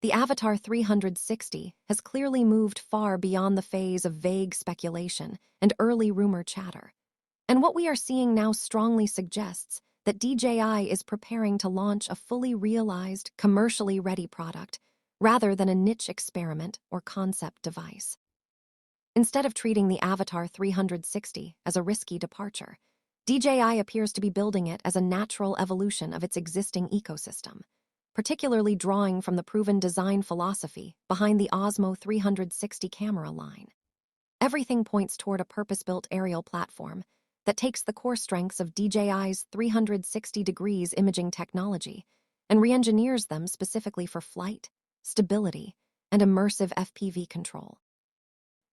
the Avatar 360 has clearly moved far beyond the phase of vague speculation and early rumor chatter. And what we are seeing now strongly suggests that DJI is preparing to launch a fully realized, commercially ready product rather than a niche experiment or concept device. Instead of treating the Avatar 360 as a risky departure, DJI appears to be building it as a natural evolution of its existing ecosystem, particularly drawing from the proven design philosophy behind the Osmo 360 camera line. Everything points toward a purpose-built aerial platform that takes the core strengths of DJI's 360 degrees imaging technology and re-engineers them specifically for flight, stability, and immersive FPV control.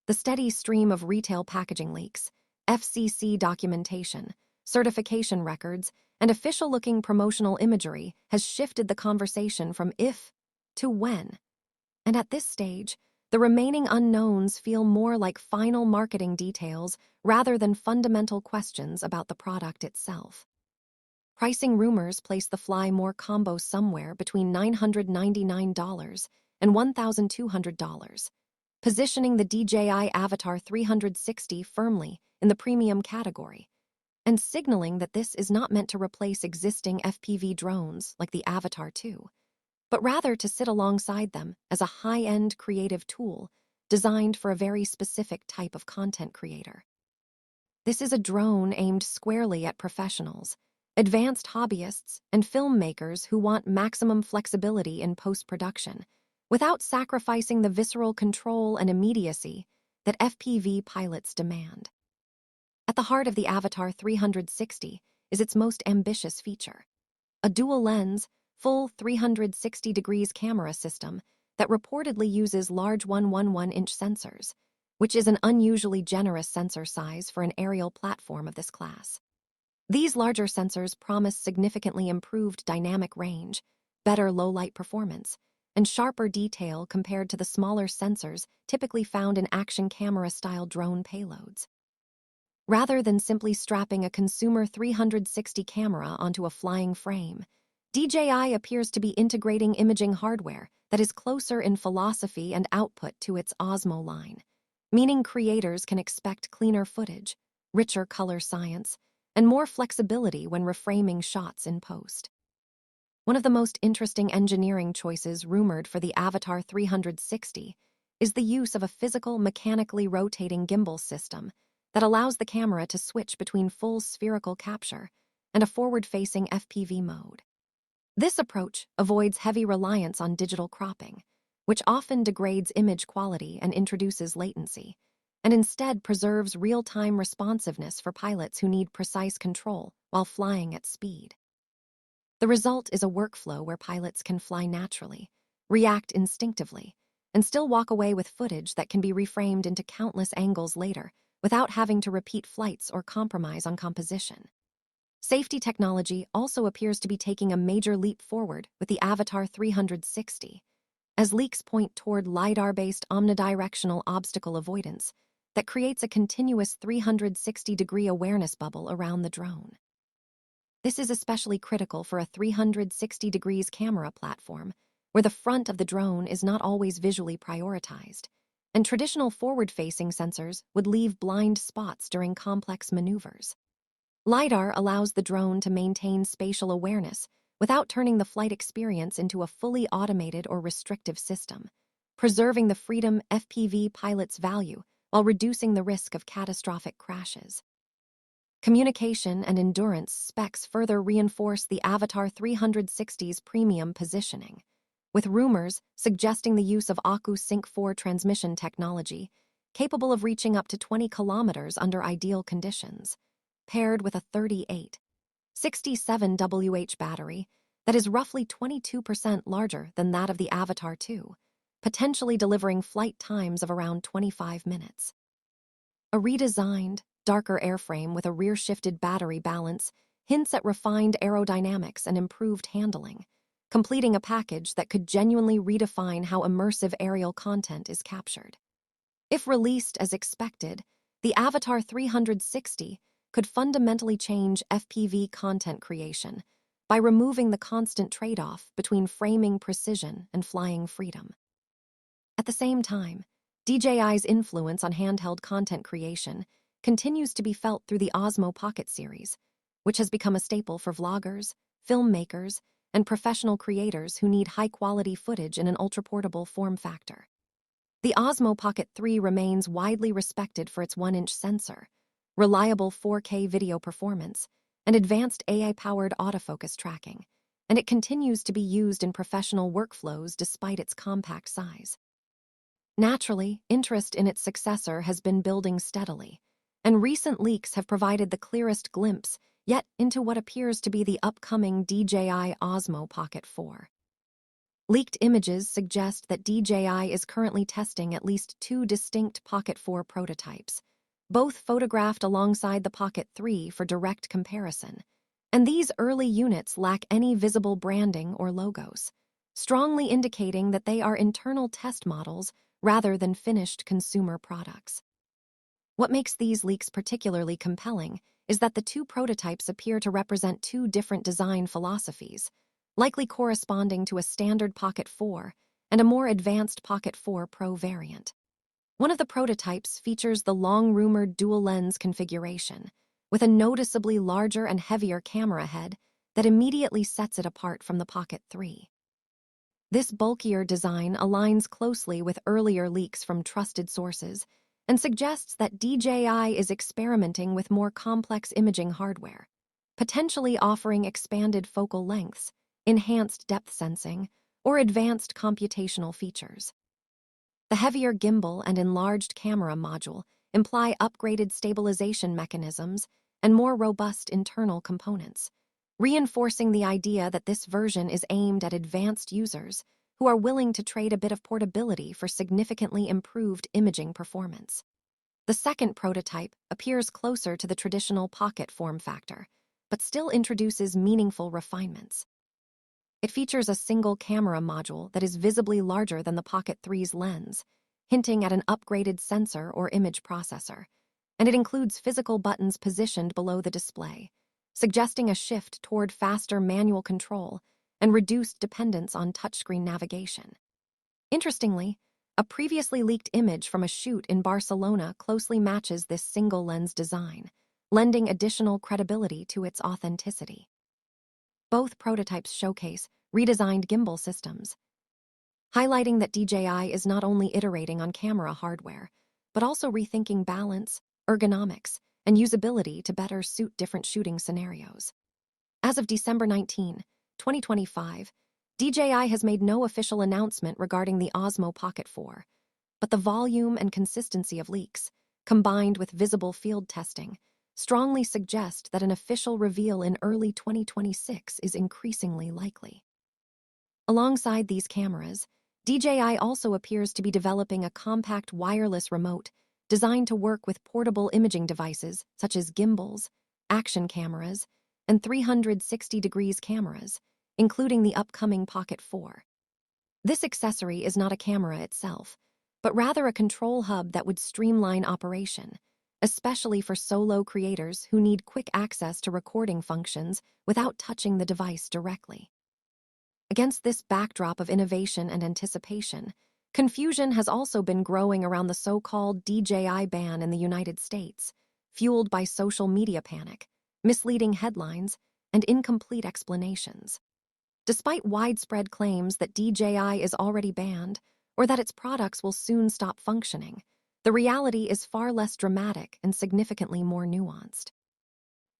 The steady stream of retail packaging leaks, FCC documentation, certification records, and official-looking promotional imagery has shifted the conversation from if to when. And at this stage, the remaining unknowns feel more like final marketing details rather than fundamental questions about the product itself. Pricing rumors place the Fly More combo somewhere between $999 and $1,200, positioning the DJI Avatar 360 firmly in the premium category, and signaling that this is not meant to replace existing FPV drones like the Avatar 2, but rather to sit alongside them as a high-end creative tool designed for a very specific type of content creator. This is a drone aimed squarely at professionals, advanced hobbyists, and filmmakers who want maximum flexibility in post-production, without sacrificing the visceral control and immediacy that FPV pilots demand. At the heart of the Avatar 360 is its most ambitious feature, a dual-lens, full 360 degrees camera system that reportedly uses large 111-inch sensors, which is an unusually generous sensor size for an aerial platform of this class. These larger sensors promise significantly improved dynamic range, better low-light performance, and sharper detail compared to the smaller sensors typically found in action camera-style drone payloads. Rather than simply strapping a consumer 360 camera onto a flying frame, DJI appears to be integrating imaging hardware that is closer in philosophy and output to its Osmo line, meaning creators can expect cleaner footage, richer color science, and more flexibility when reframing shots in post. One of the most interesting engineering choices rumored for the Avatar 360 is the use of a physical, mechanically rotating gimbal system that allows the camera to switch between full spherical capture and a forward-facing FPV mode. This approach avoids heavy reliance on digital cropping, which often degrades image quality and introduces latency, and instead preserves real-time responsiveness for pilots who need precise control while flying at speed. The result is a workflow where pilots can fly naturally, react instinctively, and still walk away with footage that can be reframed into countless angles later without having to repeat flights or compromise on composition. Safety technology also appears to be taking a major leap forward with the Avatar 360, as leaks point toward LiDAR-based omnidirectional obstacle avoidance that creates a continuous 360-degree awareness bubble around the drone. This is especially critical for a 360 degrees camera platform, where the front of the drone is not always visually prioritized, and traditional forward-facing sensors would leave blind spots during complex maneuvers. LiDAR allows the drone to maintain spatial awareness without turning the flight experience into a fully automated or restrictive system, preserving the freedom FPV pilots value while reducing the risk of catastrophic crashes. Communication and endurance specs further reinforce the Avatar 360's premium positioning, with rumors suggesting the use of Aku Sync 4 transmission technology, capable of reaching up to 20 kilometers under ideal conditions, paired with a 3867 WH battery that is roughly 22% larger than that of the Avatar 2, potentially delivering flight times of around 25 minutes. A redesigned, darker airframe with a rear-shifted battery balance hints at refined aerodynamics and improved handling, completing a package that could genuinely redefine how immersive aerial content is captured. If released as expected, the Avatar 360 could fundamentally change FPV content creation by removing the constant trade-off between framing precision and flying freedom. At the same time, DJI's influence on handheld content creation continues to be felt through the Osmo Pocket series, which has become a staple for vloggers, filmmakers, and professional creators who need high-quality footage in an ultra-portable form factor. The Osmo Pocket 3 remains widely respected for its 1-inch sensor, reliable 4K video performance, and advanced AI-powered autofocus tracking, and it continues to be used in professional workflows despite its compact size. Naturally, interest in its successor has been building steadily, and recent leaks have provided the clearest glimpse yet into what appears to be the upcoming DJI Osmo Pocket 4. Leaked images suggest that DJI is currently testing at least 2 distinct Pocket 4 prototypes, both photographed alongside the Pocket 3 for direct comparison, and these early units lack any visible branding or logos, strongly indicating that they are internal test models rather than finished consumer products. What makes these leaks particularly compelling is that the 2 prototypes appear to represent 2 different design philosophies, likely corresponding to a standard Pocket 4 and a more advanced Pocket 4 Pro variant. One of the prototypes features the long-rumored dual-lens configuration, with a noticeably larger and heavier camera head that immediately sets it apart from the Pocket 3. This bulkier design aligns closely with earlier leaks from trusted sources and suggests that DJI is experimenting with more complex imaging hardware, potentially offering expanded focal lengths, enhanced depth sensing, or advanced computational features. The heavier gimbal and enlarged camera module imply upgraded stabilization mechanisms and more robust internal components, reinforcing the idea that this version is aimed at advanced users who are willing to trade a bit of portability for significantly improved imaging performance. The second prototype appears closer to the traditional Pocket form factor, but still introduces meaningful refinements. It features a single camera module that is visibly larger than the Pocket 3's lens, hinting at an upgraded sensor or image processor, and it includes physical buttons positioned below the display, suggesting a shift toward faster manual control and reduced dependence on touchscreen navigation. Interestingly, a previously leaked image from a shoot in Barcelona closely matches this single-lens design, lending additional credibility to its authenticity. Both prototypes showcase redesigned gimbal systems, highlighting that DJI is not only iterating on camera hardware, but also rethinking balance, ergonomics, and usability to better suit different shooting scenarios. As of December 19, 2025, DJI has made no official announcement regarding the Osmo Pocket 4, but the volume and consistency of leaks, combined with visible field testing, strongly suggest that an official reveal in early 2026 is increasingly likely. Alongside these cameras, DJI also appears to be developing a compact wireless remote designed to work with portable imaging devices such as gimbals, action cameras, and 360 degrees cameras, including the upcoming Pocket 4. This accessory is not a camera itself, but rather a control hub that would streamline operation, especially for solo creators who need quick access to recording functions without touching the device directly. Against this backdrop of innovation and anticipation, confusion has also been growing around the so-called DJI ban in the United States, fueled by social media panic, misleading headlines, and incomplete explanations. Despite widespread claims that DJI is already banned or that its products will soon stop functioning, the reality is far less dramatic and significantly more nuanced.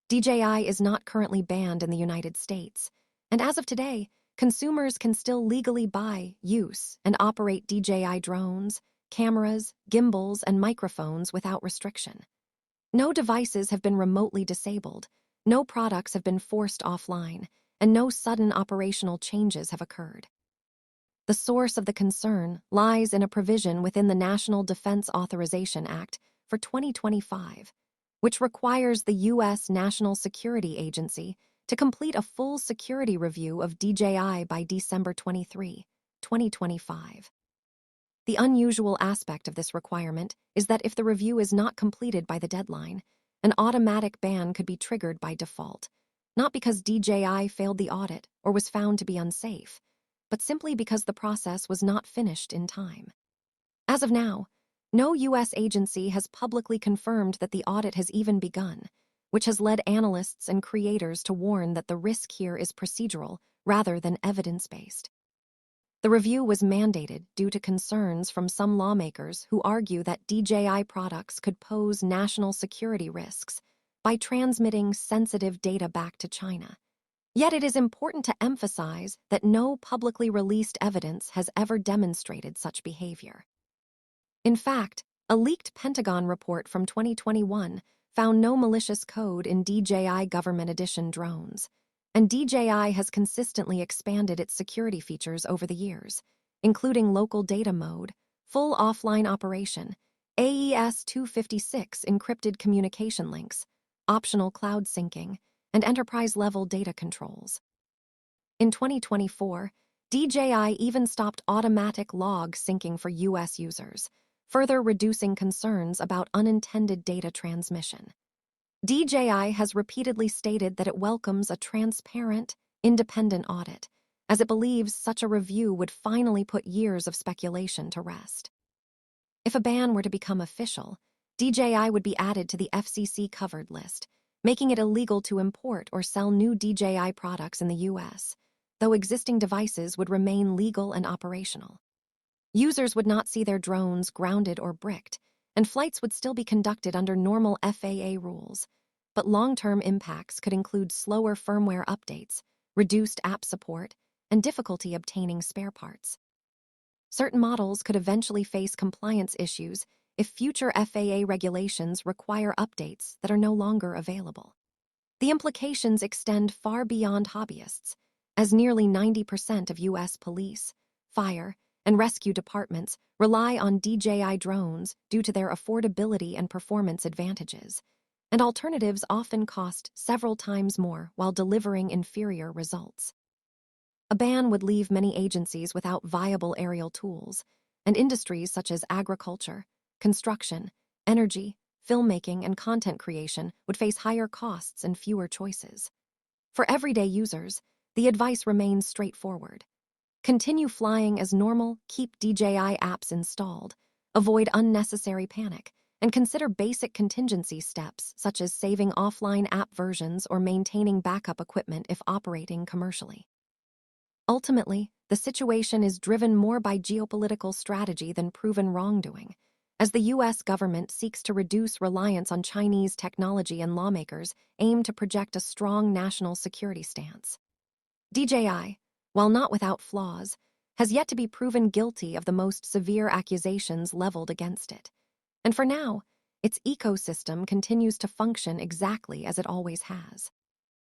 DJI is not currently banned in the United States, and as of today, consumers can still legally buy, use, and operate DJI drones, cameras, gimbals, and microphones without restriction. No devices have been remotely disabled, no products have been forced offline, and no sudden operational changes have occurred. The source of the concern lies in a provision within the National Defense Authorization Act for 2025, which requires the U.S. National Security Agency to complete a full security review of DJI by December 23, 2025. The unusual aspect of this requirement is that if the review is not completed by the deadline, an automatic ban could be triggered by default, not because DJI failed the audit or was found to be unsafe, but simply because the process was not finished in time. As of now, no U.S. agency has publicly confirmed that the audit has even begun, which has led analysts and creators to warn that the risk here is procedural rather than evidence-based. The review was mandated due to concerns from some lawmakers who argue that DJI products could pose national security risks by transmitting sensitive data back to China. Yet it is important to emphasize that no publicly released evidence has ever demonstrated such behavior. In fact, a leaked Pentagon report from 2021 found no malicious code in DJI Government Edition drones, and DJI has consistently expanded its security features over the years, including local data mode, full offline operation, AES 256 encrypted communication links, optional cloud syncing, and enterprise-level data controls. In 2024, DJI even stopped automatic log syncing for US users, further reducing concerns about unintended data transmission. DJI has repeatedly stated that it welcomes a transparent, independent audit, as it believes such a review would finally put years of speculation to rest. If a ban were to become official, DJI would be added to the FCC covered list, making it illegal to import or sell new DJI products in the US, though existing devices would remain legal and operational. Users would not see their drones grounded or bricked, and flights would still be conducted under normal FAA rules, but long-term impacts could include slower firmware updates, reduced app support, and difficulty obtaining spare parts. Certain models could eventually face compliance issues if future FAA regulations require updates that are no longer available. The implications extend far beyond hobbyists, as nearly 90% of US police, fire, and rescue departments rely on DJI drones due to their affordability and performance advantages, and alternatives often cost several times more while delivering inferior results. A ban would leave many agencies without viable aerial tools, and industries such as agriculture, construction, energy, filmmaking, and content creation would face higher costs and fewer choices. For everyday users, the advice remains straightforward. Continue flying as normal, keep DJI apps installed, avoid unnecessary panic, and consider basic contingency steps such as saving offline app versions or maintaining backup equipment if operating commercially. Ultimately, the situation is driven more by geopolitical strategy than proven wrongdoing, as the US government seeks to reduce reliance on Chinese technology and lawmakers aim to project a strong national security stance. DJI, while not without flaws, has yet to be proven guilty of the most severe accusations leveled against it. And for now, its ecosystem continues to function exactly as it always has.